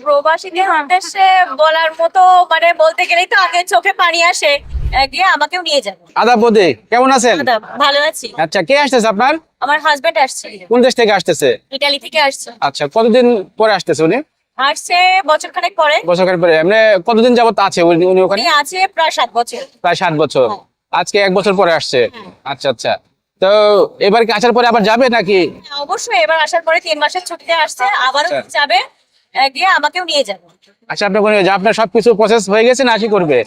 প্রবাসীদের উদ্দেশ্যে বলার মতো মানে বলতে গেলেই তো আগে চোখে পানি আসে। গিয়ে আমাকেও নিয়ে যাবে। আদাব বৌদি, কেমন আছেন? দাদা, ভালো আছি। আচ্ছা, কে আসতেছে আপনার? আমার হাজবেন্ড আসছে, কোন দেশ থেকে আসতেছে? ইটালি থেকে আসছে। আচ্ছা, কতদিন পরে আসতেছে উনি? আসছে বছর খানেক পরে। বছর পরে এমনি কতদিন যাবত আছে উনি ওখানে? উনি আছে প্রায় 7 বছর। প্রায় 7 বছর। হ্যাঁ। আজকে 1 বছর পরে আসছে। হ্যাঁ। আচ্ছা আচ্ছা, তো এবার কি আসার পরে আবার যাবে নাকি? হ্যাঁ, অবশ্যই এবার আসার পরে 3 মাসের ছুটিতে আসছে, আবারও আচ্ছা। যাবে। গিয়ে আমাকেও নিয়ে যাবে। আচ্ছা, আপনার সবকিছু প্রসেস হয়ে গেছে না কি করবে?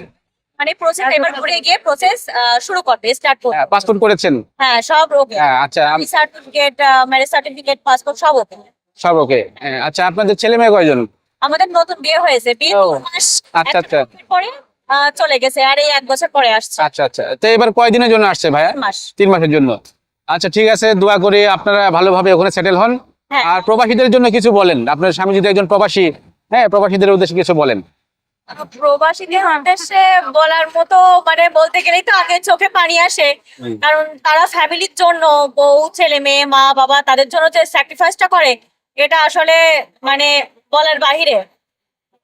মানে প্রসেস এবার ঘুরে গিয়ে প্রসেস শুরু করবে, স্টার্ট করবে। পাসপোর্ট করেছেন? হ্যাঁ, সব ওকে। আচ্ছা, সার্টিফিকেট, ম্যারেজ সার্টিফিকেট, পাসপোর্ট সব ওকে। সব ওকে। আচ্ছা, আপনাদের ছেলে মেয়ে কয়জন? আমাদের নতুন বিয়ে হয়েছে, বিয়ে ও, 2 মাস আচ্ছা, আচ্ছা। পরে চলে গেছে, আর এই 1 বছর পরে আসছে। আচ্ছা আচ্ছা, তো এবার কয়দিনের জন্য আসছে ভাইয়া? 3 মাস। 3 মাসের জন্য। আচ্ছা, ঠিক আছে, দোয়া করি আপনারা ভালোভাবে ওখানে সেটেল হন। হ্যাঁ। আর প্রবাসীদের জন্য কিছু বলেন, আপনার স্বামী যদি একজন প্রবাসী, হ্যাঁ, প্রবাসীদের উদ্দেশ্যে কিছু বলেন। প্রবাসীদের উদ্দেশ্যে বলার মতো মানে বলতে গেলেই তো আগে চোখে পানি আসে। কারণ তারা ফ্যামিলির জন্য, বউ ছেলে মেয়ে মা বাবা, তাদের জন্য যে স্যাক্রিফাইসটা করে, এটা আসলে মানে বলার বাহিরে।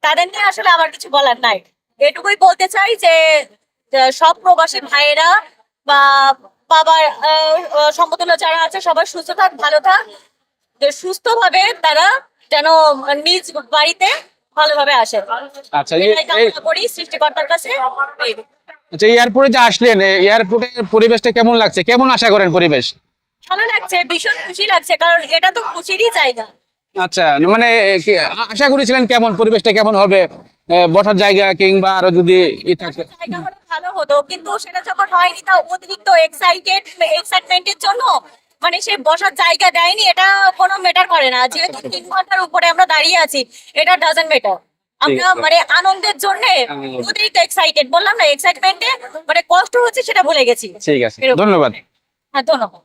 তাদের নিয়ে আসলে আমার কিছু বলার নাই। এটুকুই বলতে চাই যে যে সব প্রবাসী ভাইয়েরা বা বাবার সমতুল্য যারা আছে সবাই সুস্থ থাক, ভালো থাক, যে সুস্থভাবে তারা যেন নিজ বাড়িতে ভালোভাবে আসে। আচ্ছা, এটাই কামনা করি সৃষ্টিকর্তার কাছে। আচ্ছা, এয়ারপোর্টে যে আসলেন, এয়ারপোর্টের পরিবেশটা কেমন লাগছে? কেমন আশা করেন পরিবেশ? ভালো লাগছে, ভীষণ খুশি লাগছে, কারণ এটা তো খুশিরই জায়গা। আচ্ছা, মানে আশা করেছিলেন কেমন পরিবেশটা কেমন হবে? বসার জায়গা কিংবা আরো যদি থাকে? জায়গা হলে ভালো হতো, কিন্তু সেটা যখন হয়নি তা অতিরিক্ত এক্সাইটমেন্টের জন্য মানে সে বসার জায়গা দেয়নি। এটা কোনো ম্যাটার করে না, যেহেতু 3 ঘন্টার উপরে আমরা দাঁড়িয়ে আছি, এটা ডাজন্ট ম্যাটার। আমরা আছে। মানে আনন্দের জন্য অতিরিক্ত এক্সাইটেড, বললাম না, এক্সাইটমেন্টে মানে কষ্ট হচ্ছে সেটা ভুলে গেছি। ঠিক আছে, এরকম। ধন্যবাদ। হ্যাঁ, ধন্যবাদ।